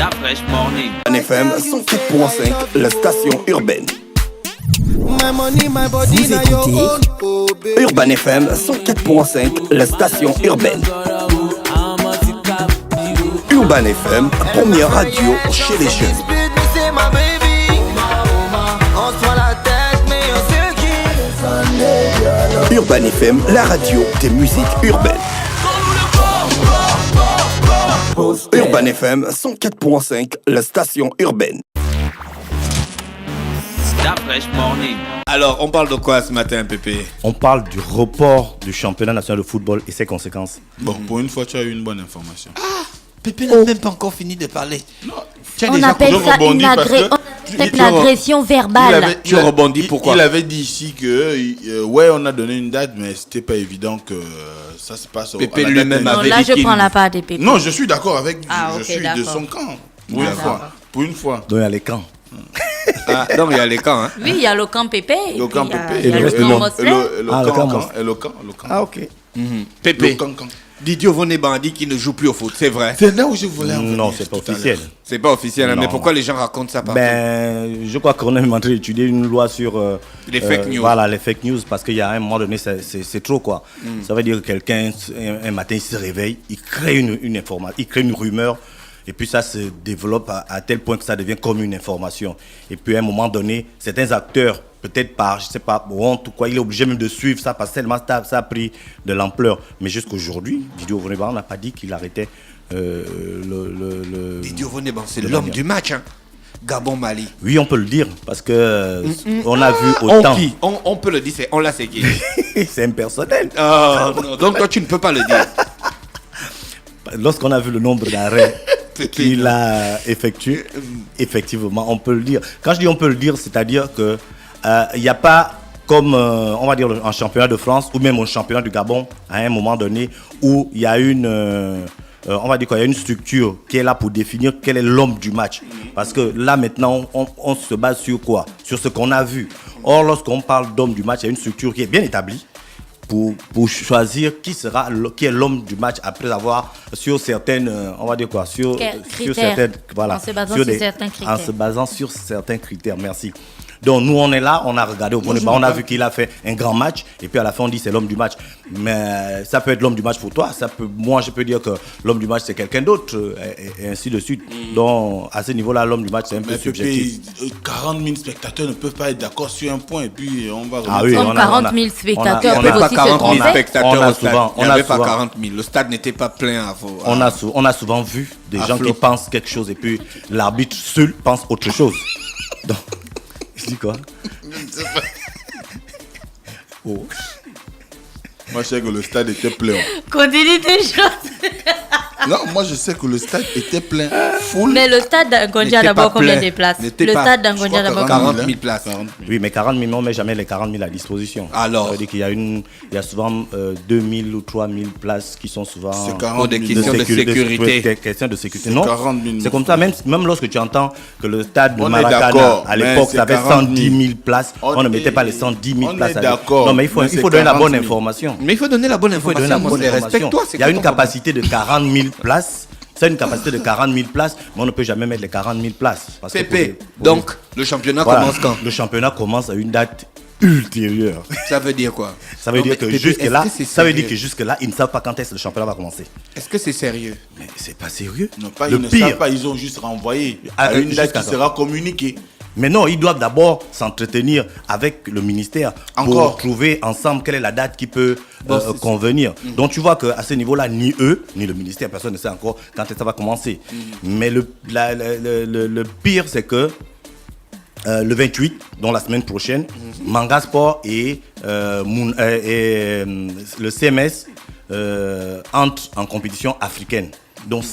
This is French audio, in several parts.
La fraîche morning. FM 104.5, la station urbaine. Vous écoutez Urban FM 104.5, la station urbaine. Urban FM, première radio chez les jeunes. Urban FM, la radio des musiques urbaines. Urban FM 104.5, la station urbaine. La fraîche morning. Alors, on parle de quoi ce matin, Pépé? On parle du report du championnat national de football et ses conséquences. Bon, pour une fois, tu as eu une bonne information. Pépé n'a même pas encore fini de parler. On appelle ça une agression verbale. Tu rebondis pourquoi? Il avait dit ici que, ouais, on a donné une date, mais c'était pas évident que ça se passe. Pépé lui-même Non, avait là, dit je qu'il... prends la part des Pépé. Non, je suis d'accord avec. Ah, je ok, suis de d'accord. son camp. Pour une fois. Pour une fois. Donc il y a les camps. Ah, donc il y a les camps, hein? Oui, il y a le camp Pépé. Le camp Pépé. Il y a le camp Mosley. Le camp. Ah, ok. Pépé. Le camp. Didier Vonneban a dit qu'il ne joue plus au foot, c'est vrai? C'est là où je voulais en venir. Non, c'est pas tout à officiel. l'heure. C'est pas officiel, hein, Non. mais pourquoi les gens racontent ça partout? Ben, je crois qu'on est en train d'étudier une loi sur Les fake news. Voilà, les fake news, parce qu'il y a un moment donné, c'est trop quoi. Ça veut dire que quelqu'un, un matin, il se réveille, il crée une information, il crée une rumeur, et puis ça se développe à tel point que ça devient comme une information. Et puis à un moment donné, certains acteurs, peut-être par, je sais pas, honte ou quoi, il est obligé même de suivre ça parce que tellement ça a pris de l'ampleur. Mais jusqu'aujourd'hui, Didier Vonneban n'a pas dit qu'il arrêtait le... Didier Vonneban, c'est l'homme du match, hein? Gabon-Mali. Oui, on peut le dire, parce que on a vu autant. On peut le dire, on l'a c'est qui? C'est impersonnel. Non, donc toi tu ne peux pas le dire. Lorsqu'on a vu le nombre d'arrêts qu'il a effectué, effectivement, on peut le dire. Quand je dis on peut le dire, c'est-à-dire que il n'y a pas comme, on va dire, en championnat de France ou même au championnat du Gabon, à un moment donné, où il y a une... on va dire qu'il y a une structure qui est là pour définir quel est l'homme du match. Parce que là, maintenant, on se base sur quoi? Sur ce qu'on a vu. Or, lorsqu'on parle d'homme du match, il y a une structure qui est bien établie pour choisir qui est l'homme du match après avoir sur certaines, on va dire quoi, sur certaines, voilà, en se basant sur certains critères. En se basant sur certains critères, merci. Donc nous on est là, on a regardé au Vonneban, on a vu qu'il a fait un grand match et puis à la fin on dit c'est l'homme du match. Mais ça peut être l'homme du match pour toi, moi je peux dire que l'homme du match c'est quelqu'un d'autre et ainsi de suite. Donc à ce niveau-là l'homme du match c'est un peu subjectif. 40 000 spectateurs ne peuvent pas être d'accord sur un point et puis on va... Ah oui, Comme 40 000 spectateurs Il n'y avait peuvent pas aussi 40 se 000 tromper. spectateurs au stade. Il n'y avait pas souvent- 40 000. Le stade n'était pas plein à vous. On a souvent vu des gens flot. qui pensent quelque chose et puis l'arbitre seul pense autre chose. Donc, je dis quoi? Oh. Moi je sais que le stade était plein. Continue tes choses. Non, moi je sais que le stade était plein. Full. Mais le stade d'Angondia a d'abord combien de places? Le stade d'Angondia a d'abord 40 000 places. 40 000. Oui, mais 40 000, on ne met jamais les 40 000 à disposition. Alors? Ça veut dire qu'il y a souvent 2 000 ou 3 000 places qui sont souvent... C'est Pour 40 des 000. questions de sécurité. Des questions de sécurité. C'est Non, 40 000. c'est comme ça, même lorsque tu entends que le stade de On est Maracana, d'accord, à mais l'époque, c'est ça avait 40 000. 110 000 places, on ne On mettait est- pas les 110 000 on places. est à d'accord, Non, mais mais il c'est faut donner la 40 bonne 000. information. Mais il faut donner la bonne Il faut donner la information. bonne information. Respecte-toi. Il y a une capacité de 40 000 places. C'est une capacité de 40 000 places, mais on ne peut jamais mettre les 40 000 places. Parce que Pépé, pour- donc le championnat Voilà. commence quand? Le championnat commence à une date ultérieure. Ça veut dire quoi? Ça veut Non, dire mais que Pépé, jusque-là, est-ce que c'est ça veut sérieux? dire que jusque-là, ils ne savent pas quand est-ce que le championnat va commencer. Est-ce que c'est sérieux? Mais c'est pas sérieux. Non, pas, Le ils ne pire. savent pas, ils ont juste renvoyé Ah, à une date jusqu'à qui quand? sera communiquée. Mais non, ils doivent d'abord s'entretenir avec le ministère Encore. pour trouver ensemble quelle est la date qui peut c'est convenir. Donc tu vois qu'à ce niveau-là, ni eux, ni le ministère, personne ne sait encore quand est-ce que ça va commencer. Mais le pire, c'est que le 28, donc la semaine prochaine, Manga Sport et le CMS entrent en compétition africaine. Donc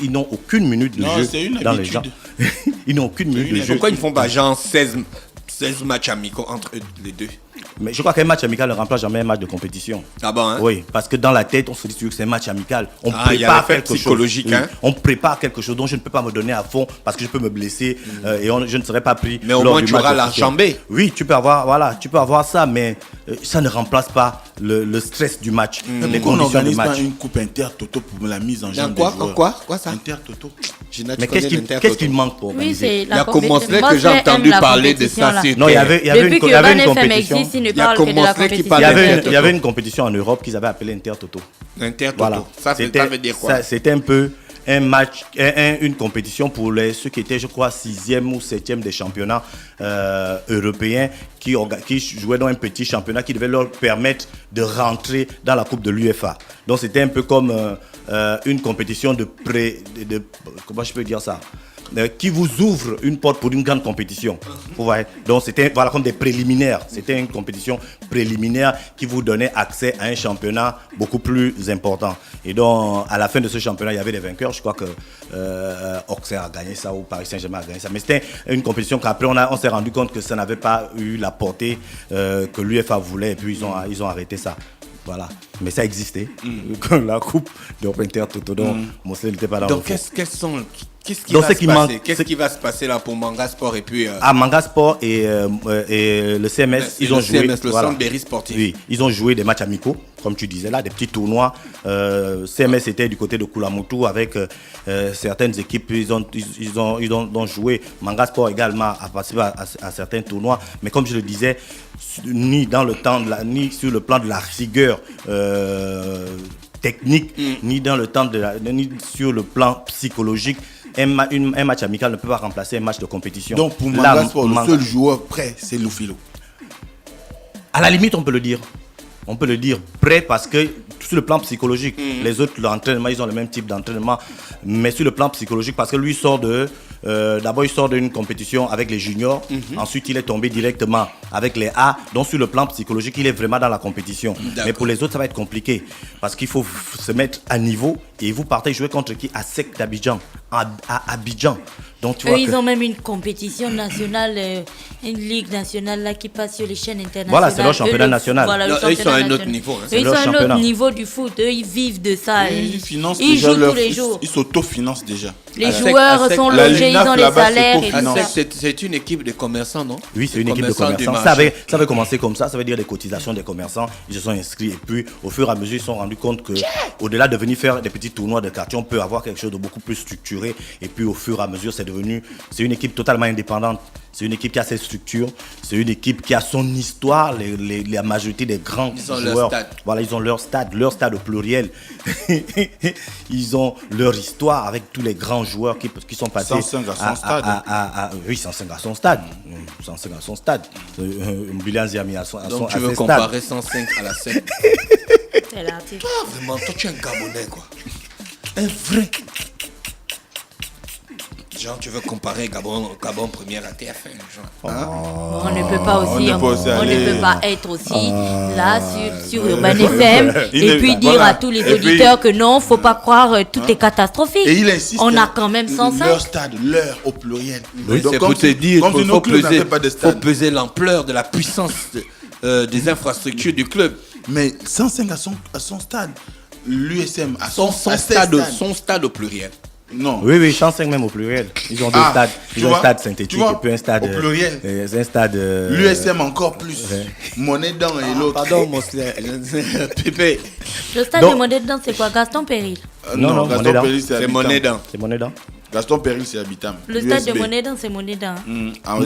ils n'ont aucune minute de Non, jeu c'est une dans les gens. habitude. Ils n'ont aucune minute de jeu. Pourquoi ils ne font pas genre 16 matchs amicaux entre eux, les deux? Mais je crois qu'un match amical ne remplace jamais un match de compétition. Ah bon, hein? Oui, parce que dans la tête, on se dit toujours que c'est un match amical. On Il y a prépare l'effet quelque chose. psychologique, hein. On prépare quelque chose dont je ne peux pas me donner à fond parce que je peux me blesser et je ne serai pas pris. Mais au lors moins, du tu match auras officiel. l'enjambé. Oui, tu peux avoir ça, mais ça ne remplace pas le stress du match. Les Pourquoi on conditions du n'organise pas match. une coupe Inter-Toto pour la mise en jeu des Quoi joueurs? Quoi ça Inter-Toto. Mais qu'est-ce qui manque pour Oui, organiser? c'est Il y a commencé que j'ai entendu parler de ça. Non, il y avait Depuis que il y avait Urban une FM compétition. existe, il ne Il y a parle que de la Commensley qui compétition. parle Il y avait une compétition en Europe qu'ils avaient appelée Inter-Toto. Inter-Toto. Voilà. Ça veut dire quoi? C'était un peu un match, une compétition pour ceux qui étaient, je crois, 6e ou 7e des championnats européens qui jouaient dans un petit championnat qui devait leur permettre de rentrer dans la Coupe de l'UEFA. Donc c'était un peu comme une compétition comment je peux dire ça? Qui vous ouvre une porte pour une grande compétition. Vous voyez? Donc c'était comme des préliminaires. C'était une compétition préliminaire qui vous donnait accès à un championnat beaucoup plus important. Et donc à la fin de ce championnat, il y avait des vainqueurs. Je crois que Auxerre a gagné ça ou Paris Saint-Germain a gagné ça. Mais c'était une compétition qu'après on s'est rendu compte que ça n'avait pas eu la portée que l'UEFA voulait. Et puis ils ont arrêté ça. Voilà. Mais ça existait. La coupe de Inter-Toto. Donc Mosley n'était pas dans Donc le qu'est-ce qui va se passer là pour Manga Sport et puis Manga Sport et le CMS, ils ont joué. CMS, le Centre Berry Sportif. Oui, ils ont joué des matchs amicaux, comme tu disais là, des petits tournois. CMS était du côté de Kulamotu avec certaines équipes. Ils ont joué. Manga Sport également a participé à certains tournois. Mais comme je le disais, ni dans le temps ni sur le plan de la rigueur technique, ni sur le plan psychologique. Un match amical ne peut pas remplacer un match de compétition. Donc pour Manga Sport, le seul joueur prêt, c'est Lufilo. À la limite, on peut le dire. On peut le dire prêt parce que sur le plan psychologique, les autres, l'entraînement, ils ont le même type d'entraînement. Mais sur le plan psychologique, parce que lui sort d'abord il sort d'une compétition avec les juniors. Ensuite, il est tombé directement avec les A. Donc sur le plan psychologique, il est vraiment dans la compétition. Mais pour les autres, ça va être compliqué. Parce qu'il faut se mettre à niveau. Et vous partez jouer contre qui? À SEC d'Abidjan. À Abidjan. Donc, tu vois ils ont même une compétition nationale, une ligue nationale là, qui passe sur les chaînes internationales. Voilà, c'est leur championnat national. Voilà, eux, ils sont à un autre niveau. Hein. Ils sont à un autre niveau du foot. Eux, ils vivent de ça. Ils jouent tous les jours. Ils s'autofinancent déjà. Les joueurs sont logés, ils ont les salaires et tout ça. C'est une équipe de commerçants, non? Oui, c'est une équipe de commerçants. Ça avait commencé comme ça veut dire les cotisations des commerçants. Ils se sont inscrits et puis au fur et à mesure, ils se sont rendus compte que au-delà de venir faire des petits tournois de quartier, on peut avoir quelque chose de beaucoup plus structuré. Et puis au fur et à mesure, c'est une équipe totalement indépendante. C'est une équipe qui a ses structures. C'est une équipe qui a son histoire. La majorité des grands joueurs, voilà, ils ont leur stade au pluriel. Ils ont leur histoire avec tous les grands joueurs qui sont passés. 105 à son stade. Oui, 105 à son stade. 105 à son stade. Mbilia Ziami à son stade. Donc tu veux comparer 105 à la 7. C'est l'article. Toi, vraiment, toi tu es un Gabonais, quoi. Un vrai. Genre, tu veux comparer Gabon première à TF1, genre. Hein? On ne peut pas aussi, on ne peut pas être aussi là sur Urban FM et puis dire à tous les auditeurs que non, faut pas croire tout est catastrophique. Et il insiste. On a quand même 105. Leur stade, leur au pluriel. Oui, c'est pour te dire qu'il faut peser l'ampleur de la puissance des infrastructures du club. Mais 105 à son stade, l'USM à son stade au pluriel. Non. Oui, 105 même au pluriel. Ils ont deux stades. Ils ont un stade synthétique et puis un stade au pluriel. C'est un stade. L'USM encore plus. Monnaie dedans et l'autre. Pardon, Pépé. Le stade de Monnaie dedans, c'est quoi? Gaston Péril? Non, Gaston Péril, c'est Monnaie dedans. C'est Monnaie dedans. Gaston Péril, c'est Habitam. Le stade de Monnaie dedans, c'est Monnaie dedans.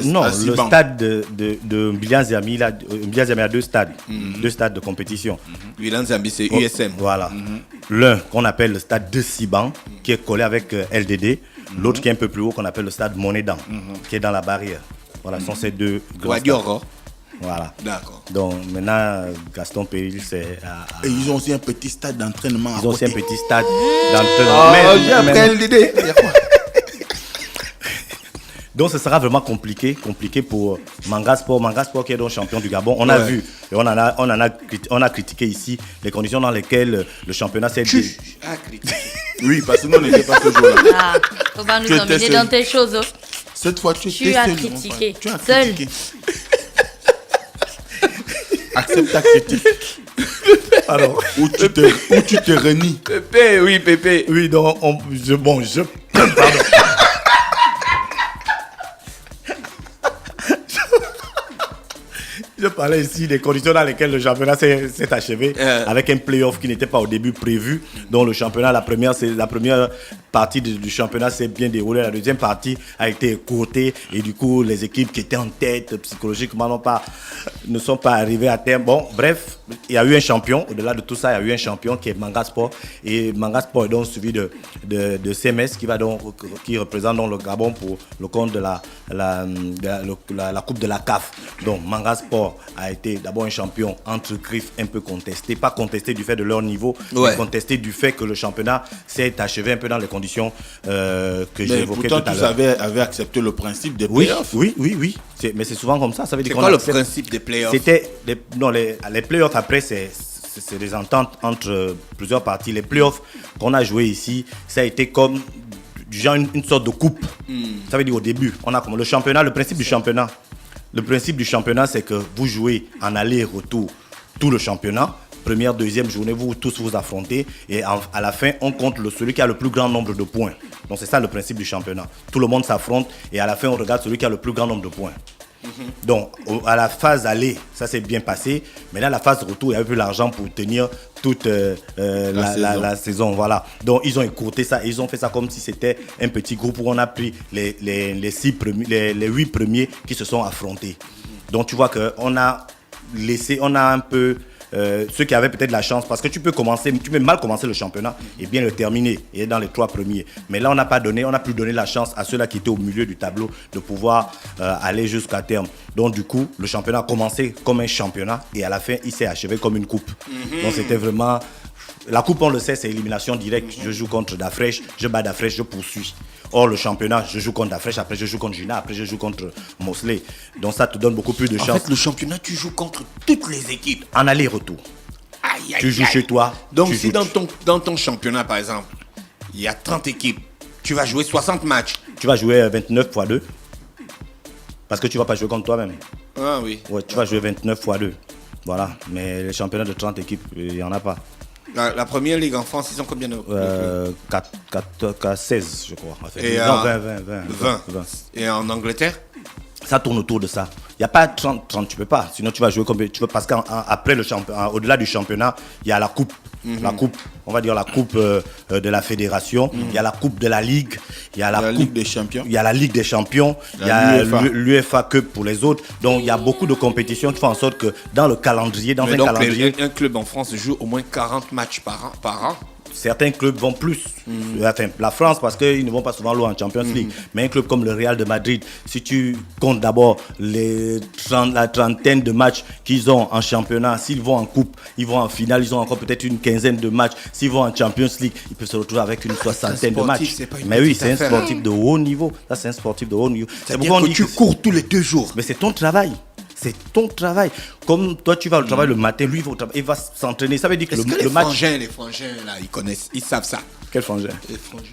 Non, le stade de Mbilia Ziami a deux stades. Deux stades de compétition. Mbilia Ziami, c'est USM. Voilà. L'un qu'on appelle le stade de Siban, qui est collé avec LDD. L'autre qui est un peu plus haut, qu'on appelle le stade Monnaie dedans, qui est dans la barrière. Voilà, ce sont ces deux grands stades. Voilà. D'accord. Donc maintenant, Gaston Péril, c'est. Et ils ont aussi un petit stade d'entraînement. Ils ont aussi un petit stade d'entraînement. Après LDD, il y a quoi? Donc ce sera vraiment compliqué pour Manga Sport qui est donc champion du Gabon. On a vu et on a critiqué ici les conditions dans lesquelles le championnat s'est Oui, parce que nous on n'était pas ce jour-là. On va nous emmener dans tes choses. Cette fois tu as critiqué. Seul. Accepte ta critique. Alors, où tu te renies. Pépé. Oui, donc pardon. Je parlais ici des conditions dans lesquelles le championnat s'est achevé, avec un play-off qui n'était pas au début prévu. Donc le championnat, la première partie du championnat s'est bien déroulée. La deuxième partie a été écourtée. Et du coup, les équipes qui étaient en tête psychologiquement ne sont pas arrivées à terme. Bon, bref, il y a eu un champion. Au-delà de tout ça, il y a eu un champion qui est Manga Sport. Et Manga Sport est donc suivi de CMS qui représente donc le Gabon pour le compte de la Coupe de la CAF. Donc Manga Sport a été d'abord un champion entre griffes, un peu contesté. Pas contesté du fait de leur niveau, mais contesté du fait que le championnat s'est achevé un peu dans les conditions que j'ai évoquées tout à l'heure. Pourtant, tous avaient accepté le principe des playoffs. Oui. Mais c'est souvent comme ça. Ça veut dire c'est quoi le principe des playoffs? Les playoffs, après, c'est des ententes entre plusieurs parties. Les playoffs qu'on a joués ici, ça a été comme genre une sorte de coupe. Ça veut dire au début, on a comme le championnat, le principe du championnat. Le principe du championnat, c'est que vous jouez en aller-retour tout le championnat. Première, deuxième journée, vous tous vous affrontez. Et à la fin, on compte celui qui a le plus grand nombre de points. Donc c'est ça le principe du championnat. Tout le monde s'affronte et à la fin, on regarde celui qui a le plus grand nombre de points. Donc à la phase aller, ça s'est bien passé. Mais là, la phase retour, il n'y avait plus l'argent pour tenir toute la saison. Voilà. Donc ils ont écourté ça et ils ont fait ça comme si c'était un petit groupe où on a pris les 8 premiers qui se sont affrontés. Donc tu vois qu'on a un peu ceux qui avaient peut-être la chance, parce que tu peux mal commencer le championnat et bien le terminer et être dans les 3 premiers. Mais là, on n'a plus donné la chance à ceux-là qui étaient au milieu du tableau de pouvoir aller jusqu'à terme. Donc du coup, le championnat a commencé comme un championnat et à la fin, il s'est achevé comme une coupe. Donc c'était vraiment... La coupe, on le sait, c'est élimination directe. Je joue contre Dafresh, je bats Dafresh, je poursuis. Or, le championnat, je joue contre Dafresh, après je joue contre Gina, après je joue contre Mosley. Donc ça te donne beaucoup plus de chance. En fait, le championnat, tu joues contre toutes les équipes. En aller-retour. Tu joues chez toi. Donc si dans ton championnat, par exemple, il y a 30 équipes, tu vas jouer 60 matchs. Tu vas jouer 29 x 2. Parce que tu ne vas pas jouer contre toi-même. Ah oui. Ouais, tu vas jouer 29 x 2. Voilà. Mais les championnats de 30 équipes, il n'y en a pas. La première ligue en France, ils ont combien de 16, je crois. Et non, 20. Et en Angleterre? Ça tourne autour de ça. Il n'y a pas 30, tu peux pas. Sinon, tu vas jouer comme tu veux. Parce qu'après le championnat, au-delà du championnat, il y a la coupe. La coupe, on va dire la coupe de la fédération. Il y a la coupe de la ligue. Il y a la Ligue des champions. Il y a la Ligue des champions. Il y a l'UEFA Cup pour les autres. Donc, il y a beaucoup de compétitions qui font en sorte que dans le calendrier, calendrier... Un club en France joue au moins 40 matchs par an. Certains clubs vont plus. Enfin, la France, parce qu'ils ne vont pas souvent loin en Champions League. Mais un club comme le Real de Madrid, si tu comptes d'abord la trentaine de matchs qu'ils ont en championnat, s'ils vont en coupe, ils vont en finale, ils ont encore peut-être une quinzaine de matchs. S'ils vont en Champions League, ils peuvent se retrouver avec une soixantaine de matchs. Mais oui, c'est un sportif de haut niveau. Ça, c'est un sportif de haut niveau. C'est-à-dire que tu cours tous les 2 jours. Mais c'est ton travail. C'est ton travail. Comme toi, tu vas au travail le matin, lui, il va s'entraîner. Ça veut dire que le match... Les frangins, là, ils savent ça. Quel frangin? Les frangins.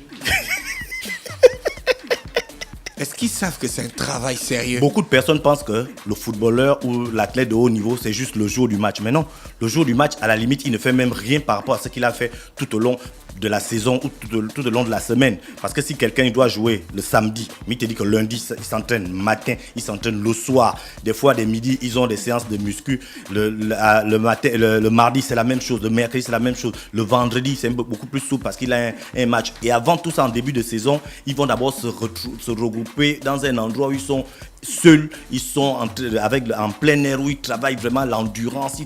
Est-ce qu'ils savent que c'est un travail sérieux? Beaucoup de personnes pensent que le footballeur ou l'athlète de haut niveau, c'est juste le jour du match. Mais non, le jour du match, à la limite, il ne fait même rien par rapport à ce qu'il a fait tout au long de la saison ou tout au long de la semaine. Parce que si quelqu'un doit jouer le samedi, mais il te dit que lundi, il s'entraîne le matin, il s'entraîne le soir. Des fois, des midis, ils ont des séances de muscu. Le mardi, c'est la même chose. Le mercredi, c'est la même chose. Le vendredi, c'est beaucoup plus souple parce qu'il a un match. Et avant tout ça, en début de saison, ils vont d'abord se regrouper dans un endroit où ils sont seuls. Ils sont en plein air, où ils travaillent vraiment l'endurance.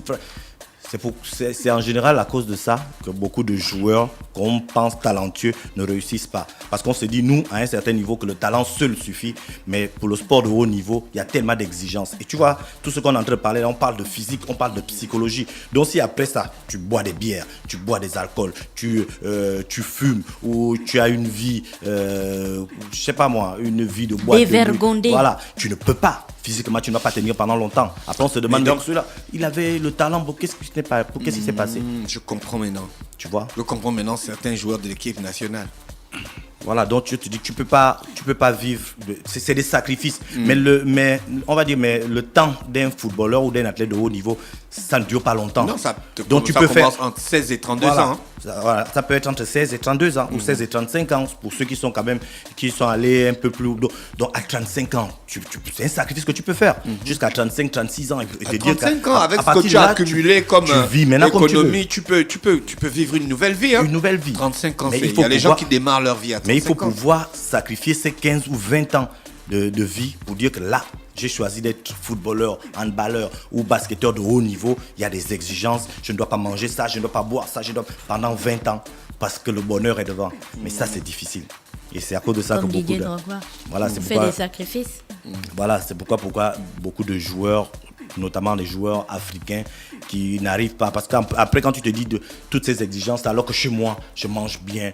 C'est en général à cause de ça que beaucoup de joueurs qu'on pense talentueux ne réussissent pas. Parce qu'on se dit, nous, à un certain niveau, que le talent seul suffit. Mais pour le sport de haut niveau, il y a tellement d'exigences. Et tu vois, tout ce qu'on est en train de parler, là, on parle de physique, on parle de psychologie. Donc si après ça, tu bois des bières, tu bois des alcools, tu fumes, ou tu as une vie, je sais pas moi, une vie de boîte. Dévergondé. Voilà, tu ne peux pas. Physiquement, tu ne vas pas tenir pendant longtemps. Après, on se demande, donc celui-là, il avait le talent, qu'est-ce qui s'est passé? Je comprends maintenant. Tu vois? Je comprends maintenant certains joueurs de l'équipe nationale. Voilà, donc je te dis, tu peux pas vivre. C'est des sacrifices. Mais on va dire, le temps d'un footballeur ou d'un athlète de haut niveau, ça ne dure pas longtemps. Non, donc tu peux commence faire entre 16 et 32 voilà. ans. Voilà, ça peut être entre 16 et 32 ans ou 16 et 35 ans pour ceux qui sont allés un peu plus haut. Donc à 35 ans, c'est un sacrifice que tu peux faire. Jusqu'à 35, 36 ans. À 35 ans, avec ce que tu as accumulé comme économie, tu peux vivre une nouvelle vie. Hein. Une nouvelle vie. 35 ans, il y a les gens qui démarrent leur vie à 35 ans. Mais il faut pouvoir sacrifier ces 15 ou 20 ans de vie pour dire que là, j'ai choisi d'être footballeur, handballeur ou basketteur de haut niveau. Il y a des exigences. Je ne dois pas manger ça, je ne dois pas boire ça. Pendant 20 ans, parce que le bonheur est devant. Mais ça, c'est difficile. Et c'est à cause de ça comme que beaucoup de... Voilà, c'est fait des sacrifices. Voilà, c'est pourquoi beaucoup de joueurs, notamment les joueurs africains, qui n'arrivent pas. Parce qu'après, quand tu te dis de toutes ces exigences, alors que chez moi, je mange bien,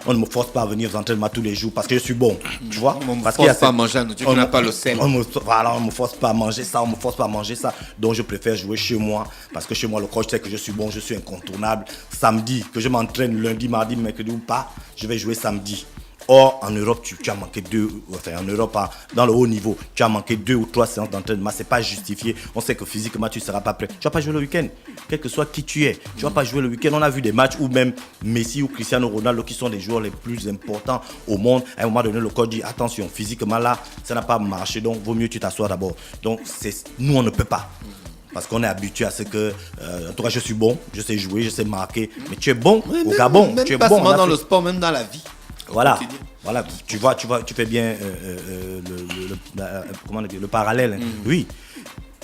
on ne me force pas à venir aux entraînements tous les jours parce que je suis bon. Tu vois? On ne me force pas à manger, tu n'as pas le sel. On ne me force pas à manger ça, on ne me force pas à manger ça. Donc je préfère jouer chez moi parce que chez moi, le coach sait que je suis bon, je suis incontournable. Samedi, que je m'entraîne lundi, mardi, mercredi ou pas, je vais jouer samedi. Or, en Europe, tu as manqué dans le haut niveau, tu as manqué 2 ou 3 séances d'entraînement. Ce n'est pas justifié. On sait que physiquement, tu ne seras pas prêt. Tu ne vas pas jouer le week-end. Quel que soit qui tu es, tu ne vas pas jouer le week-end. On a vu des matchs où même Messi ou Cristiano Ronaldo, qui sont les joueurs les plus importants au monde, à un moment donné, le coach dit attention, physiquement là, ça n'a pas marché. Donc, vaut mieux que tu t'assoies d'abord. Donc, nous, on ne peut pas. Parce qu'on est habitué à ce que, en tout cas, je suis bon, je sais jouer, je sais marquer. Mais tu es bon au Gabon. Même tu es pas bon seulement dans le sport, même dans la vie. Voilà, tu fais bien le parallèle. Hein. Oui,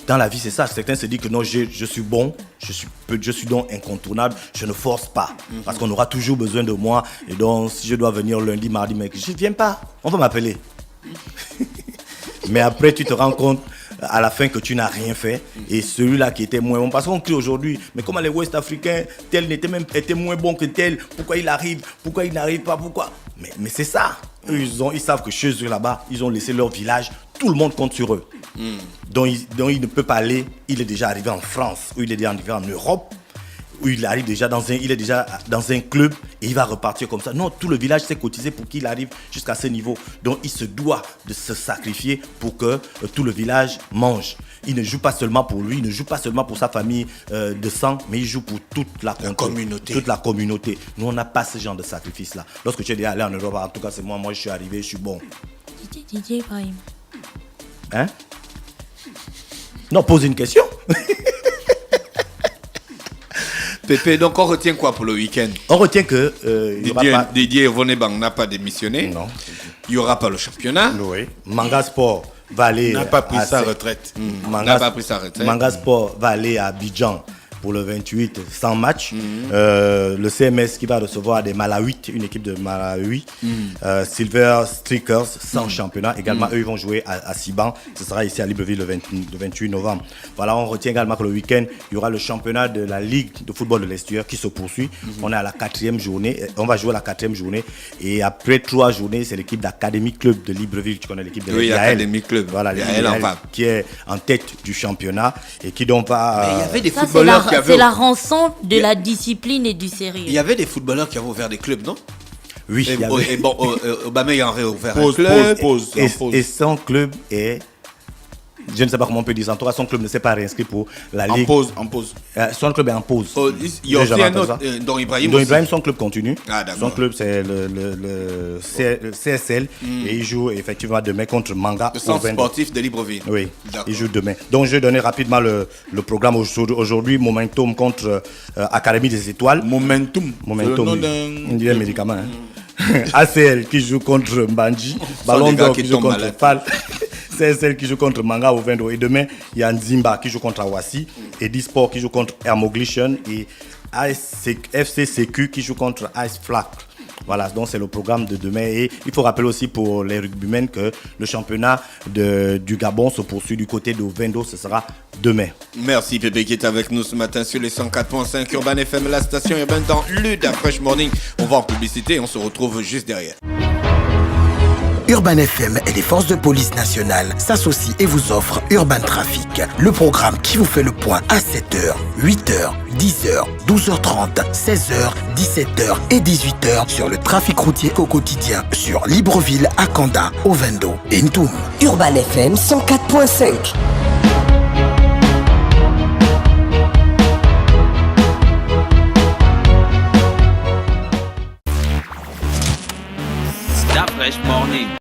dans la vie c'est ça. Certains se disent que non, je suis bon, je suis donc incontournable, je ne force pas. Parce qu'on aura toujours besoin de moi. Et donc si je dois venir lundi, mardi, mercredi, je ne viens pas, on va m'appeler. Mais après tu te rends compte à la fin que tu n'as rien fait et celui-là qui était moins bon, parce qu'on crie aujourd'hui, mais comment les Ouest Africains, tel était moins bon que tel, pourquoi il arrive, pourquoi il n'arrive pas, pourquoi, mais c'est ça, ils savent que chez eux là-bas, ils ont laissé leur village, tout le monde compte sur eux, donc il ne peut pas aller, il est déjà arrivé en France, ou il est déjà arrivé en Europe, où il est déjà dans un club et il va repartir comme ça. Non, tout le village s'est cotisé pour qu'il arrive jusqu'à ce niveau. Donc il se doit de se sacrifier pour que tout le village mange. Il ne joue pas seulement pour lui, il ne joue pas seulement pour sa famille de sang, mais il joue pour toute la communauté. Nous, on n'a pas ce genre de sacrifice-là. Lorsque tu es allé en Europe, en tout cas c'est moi je suis arrivé, je suis bon. DJ Ibrahim. Hein? Non, pose une question. Pépé, donc on retient quoi pour le week-end? On retient que Didier Vonebang n'a pas démissionné. Non. Il n'y aura pas le championnat. Oui. Manga Sport va aller. N'a pas pris sa retraite. Manga Sport va aller à Abidjan pour le 28 sans match. Le CMS qui va recevoir des Malawites, une équipe de Malawi. Silver Strikers sans championnat. Également, eux, ils vont jouer à Siban. Ce sera ici à Libreville le 28 novembre. Voilà, on retient également que le week-end, il y aura le championnat de la Ligue de football de l'Estuaire qui se poursuit. On est à la 4e journée. On va jouer la 4e journée. Et après 3 journées, c'est l'équipe d'Académie Club de Libreville. Tu connais l'équipe de Yael. Oui, Académie Club. Voilà, Yael qui est en tête du championnat et qui donc va... Mais il y avait des footballeurs c'est la rançon de la discipline et du sérieux. Il y avait des footballeurs qui avaient ouvert des clubs, non? Oui. Et bon, Aubameyang avait ouvert un club. Et son club est... Je ne sais pas comment on peut dire ça. En tout cas, son club ne s'est pas réinscrit pour la Ligue. En pause. Son club est en pause. Il y a aussi un autre, dont Ibrahim, son club continue. Ah, son club, c'est le CSL. Et il joue effectivement demain contre Manga. Le centre sportif de Libreville. Oui, il joue demain. Donc, je vais donner rapidement le programme aujourd'hui. Momentum contre Académie des Étoiles. Momentum. On dirait un médicament. ACL qui joue contre Mbandji. Ballon d'Or qui joue contre Fal. CSL qui joue contre Manga au Vendo. Et demain, il y a Nzimba qui joue contre Awassi. Et Disport qui joue contre Hermoglition. Et FC CQ qui joue contre Ice Flak. Voilà, donc c'est le programme de demain. Et il faut rappeler aussi pour les rugbymen que le championnat du Gabon se poursuit du côté de Vendo. Ce sera demain. Merci Pépé qui est avec nous ce matin sur les 104.5 Urban FM, la station urbaine dans Luda Fresh Morning. On va en publicité et on se retrouve juste derrière. Urban FM et les forces de police nationales s'associent et vous offrent Urban Trafic, le programme qui vous fait le point à 7h, 8h, 10h, 12h30, 16h, 17h et 18h sur le trafic routier au quotidien sur Libreville, Akanda, Ovendo et Ntoum. Urban FM 104.5. That fresh morning.